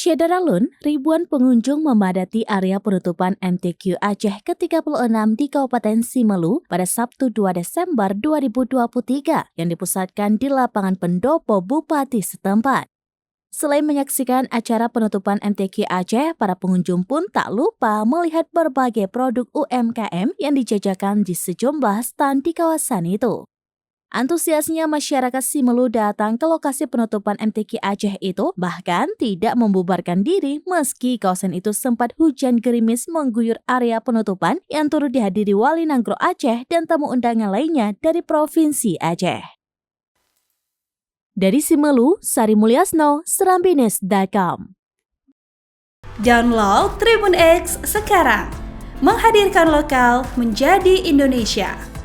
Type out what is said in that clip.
Syedaralun, ribuan pengunjung memadati area penutupan MTQ Aceh ke-36 di Kabupaten Simelu pada Sabtu 2 Desember 2023 yang dipusatkan di lapangan pendopo Bupati setempat. Selain menyaksikan acara penutupan MTQ Aceh, para pengunjung pun tak lupa melihat berbagai produk UMKM yang dijajakan di sejumlah stan di kawasan itu. Antusiasnya masyarakat Simelu datang ke lokasi penutupan MTQ Aceh itu bahkan tidak membubarkan diri meski kawasan itu sempat hujan gerimis mengguyur area penutupan yang turut dihadiri Wali Nanggro Aceh dan tamu undangan lainnya dari Provinsi Aceh. Dari Simelu, Sari Mulyasno, Serambines.com. Download Tribun X sekarang, menghadirkan lokal menjadi Indonesia.